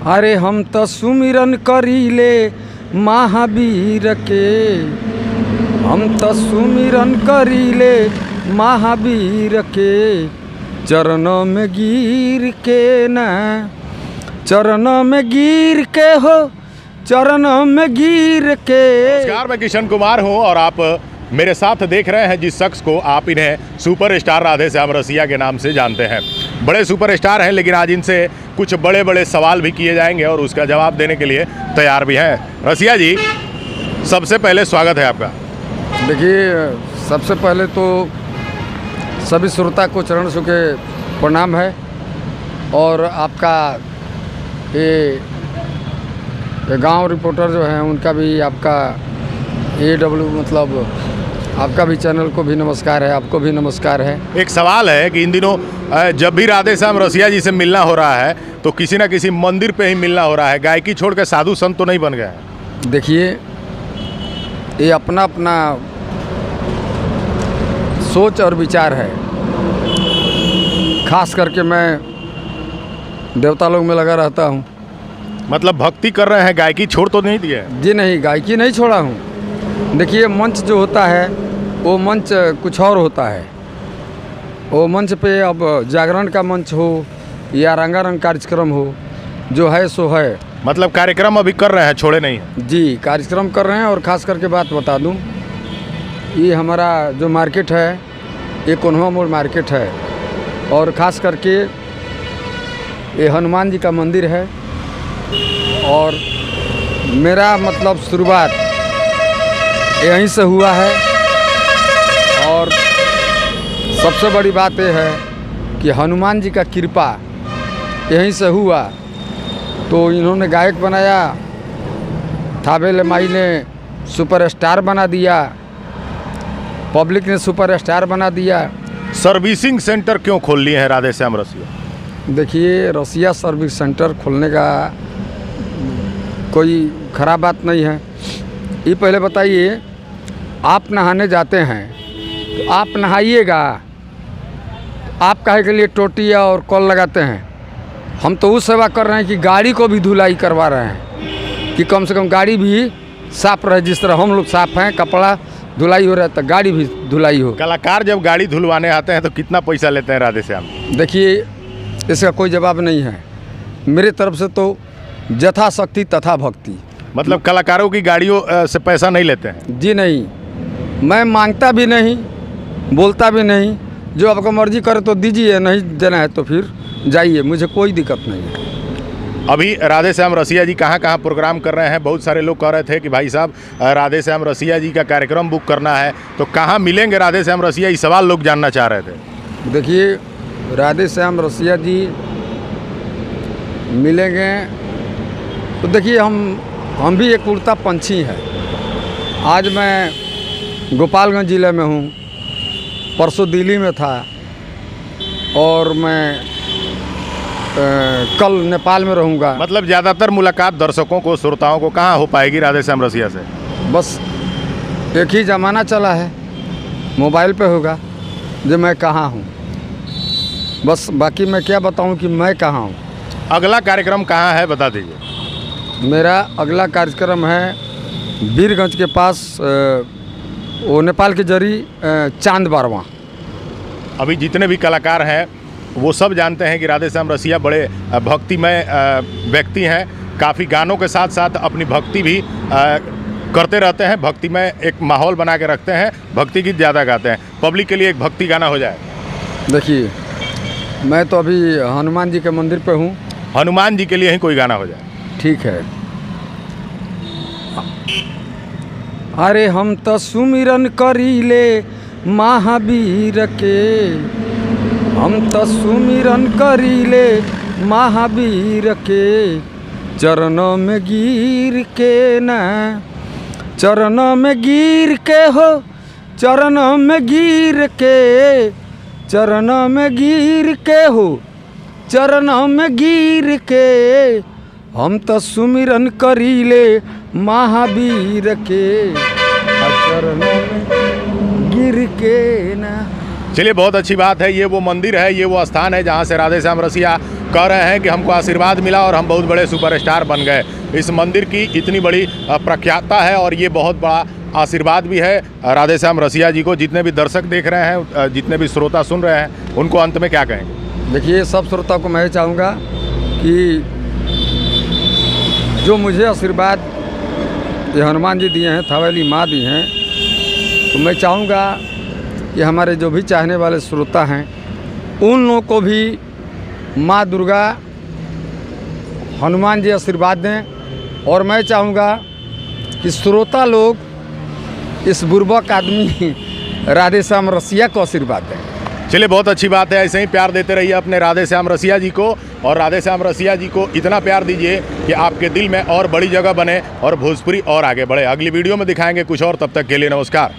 अरे हम तो सुमिरन करीले महावीर के, हम तो सुमिरन करीले महावीर के, चरणों में गिर के ना, चरणों में गिर के हो, चरणों में गिर के। नमस्कार, मैं किशन कुमार हूं और आप मेरे साथ देख रहे हैं जिस शख्स को आप इन्हें सुपर स्टार राधे श्याम रसिया के नाम से जानते हैं। बड़े सुपर स्टार हैं, लेकिन आज इनसे कुछ बड़े बड़े सवाल भी किए जाएंगे और उसका जवाब देने के लिए तैयार भी हैं। रसिया जी, सबसे पहले स्वागत है आपका। देखिए, सबसे पहले तो सभी श्रोता को चरण छू के प्रणाम है और आपका ये गांव रिपोर्टर जो हैं उनका भी, आपका AW मतलब आपका भी चैनल को भी नमस्कार है, आपको भी नमस्कार है। एक सवाल है कि इन दिनों जब भी राधे श्याम रसिया जी से मिलना हो रहा है तो किसी न किसी मंदिर पे ही मिलना हो रहा है, गायकी छोड़ के साधु संत तो नहीं बन गए हैं? देखिए, ये अपना अपना सोच और विचार है। खास करके मैं देवता लोग में लगा रहता हूँ। मतलब भक्ति कर रहे हैं, गायकी छोड़ तो नहीं दिए? जी नहीं, गायकी नहीं छोड़ा हूँ। देखिए, मंच जो होता है वो मंच कुछ और होता है। वो मंच पे अब जागरण का मंच हो या रंगारंग कार्यक्रम हो, जो है सो है। मतलब कार्यक्रम अभी कर रहे हैं, छोड़े नहीं हैं? जी, कार्यक्रम कर रहे हैं। और ख़ास करके बात बता दूं, ये हमारा जो मार्केट है ये कोन्हवा मोड़ मार्केट है और ख़ास करके ये हनुमान जी का मंदिर है। और मेरा मतलब शुरुआत यहीं से हुआ है। और सबसे बड़ी बात यह है कि हनुमान जी का कृपा यहीं से हुआ। तो इन्होंने गायक बनाया, थावेल माई ने सुपरस्टार बना दिया, पब्लिक ने सुपरस्टार बना दिया। सर्विसिंग सेंटर क्यों खोल लिए हैं राधे श्याम रसिया? देखिए, रसिया सर्विस सेंटर खोलने का कोई ख़राब बात नहीं है। ये पहले बताइए, आप नहाने जाते हैं तो आप नहाइएगा, आप काहे के लिए टोटिया और कॉल लगाते हैं? हम तो उस सेवा कर रहे हैं कि गाड़ी को भी धुलाई करवा रहे हैं कि कम से कम गाड़ी भी साफ रहे। जिस तरह हम लोग साफ हैं, कपड़ा धुलाई हो रहा है तो गाड़ी भी धुलाई हो। कलाकार जब गाड़ी धुलवाने आते हैं तो कितना पैसा लेते हैं राधे श्याम? देखिए, इसका कोई जवाब नहीं है मेरे तरफ से। तो यथाशक्ति तथा भक्ति। मतलब कलाकारों की गाड़ियों से पैसा नहीं लेते हैं? जी नहीं, मैं मांगता भी नहीं, बोलता भी नहीं। जो आपको मर्जी करे तो दीजिए, नहीं देना है तो फिर जाइए, मुझे कोई दिक्कत नहीं है। अभी राधे श्याम रसिया जी कहाँ कहाँ प्रोग्राम कर रहे हैं? बहुत सारे लोग कह रहे थे कि भाई साहब राधे श्याम रसिया जी का कार्यक्रम बुक करना है, तो कहाँ मिलेंगे राधे श्याम रसिया? ये सवाल लोग जानना चाह रहे थे। देखिए, राधे श्याम रसिया जी मिलेंगे तो देखिए, हम भी एक उड़ता पंछी है। आज मैं गोपालगंज ज़िले में हूँ, परसों दिल्ली में था और मैं कल नेपाल में रहूँगा। मतलब ज़्यादातर मुलाकात दर्शकों को, श्रोताओं को कहाँ हो पाएगी राधे श्याम रसिया से? बस एक ही ज़माना चला है, मोबाइल पे होगा जो मैं कहाँ हूँ। बस बाकी मैं क्या बताऊँ कि मैं कहाँ हूँ। अगला कार्यक्रम कहाँ है, बता दीजिए। मेरा अगला कार्यक्रम है वीरगंज के पास, वो नेपाल के जरी चांद बारवा। अभी जितने भी कलाकार हैं वो सब जानते हैं कि राधे श्याम रसिया बड़े भक्तिमय व्यक्ति हैं। काफ़ी गानों के साथ साथ अपनी भक्ति भी करते रहते हैं। भक्तिमय एक माहौल बना के रखते हैं, भक्ति गीत ज़्यादा गाते हैं। पब्लिक के लिए एक भक्ति गाना हो जाए। देखिए, मैं तो अभी हनुमान जी के मंदिर पे हूँ। हनुमान जी के लिए ही कोई गाना हो जाए। ठीक है। अरे हम तो सुमिरन करीले महावीर के, हम तो सुमिरन करीले महावीर के, चरणों में गिर के ना, चरणों में गिर के हो, चरणों में गिर के, चरणों में गिर के हो, चरणों में गिर के, हम तो सुमिरन करीले महावीर के, चरणों में गिर के ना। चलिए, बहुत अच्छी बात है। ये वो मंदिर है, ये वो स्थान है जहाँ से राधे श्याम रसिया कह रहे हैं कि हमको आशीर्वाद मिला और हम बहुत बड़े सुपरस्टार बन गए। इस मंदिर की इतनी बड़ी प्रख्यातता है और ये बहुत बड़ा आशीर्वाद भी है राधे श्याम रसिया जी को। जितने भी दर्शक देख रहे हैं, जितने भी श्रोता सुन रहे हैं, उनको अंत में क्या कहेंगे? देखिए, सब श्रोता को मैं चाहूँगा कि जो मुझे आशीर्वाद ये हनुमान जी दिए हैं, थावेली माँ दी हैं, तो मैं चाहूँगा कि हमारे जो भी चाहने वाले श्रोता हैं उन लोगों को भी माँ दुर्गा हनुमान जी आशीर्वाद दें। और मैं चाहूँगा कि श्रोता लोग इस बुर्बक आदमी राधे श्याम रसिया को आशीर्वाद दें। चलिए, बहुत अच्छी बात है। ऐसे ही प्यार देते रहिए अपने राधे श्याम रसिया जी को, और राधे श्याम रसिया जी को इतना प्यार दीजिए कि आपके दिल में और बड़ी जगह बने और भोजपुरी और आगे बढ़े। अगली वीडियो में दिखाएंगे कुछ और, तब तक के लिए नमस्कार।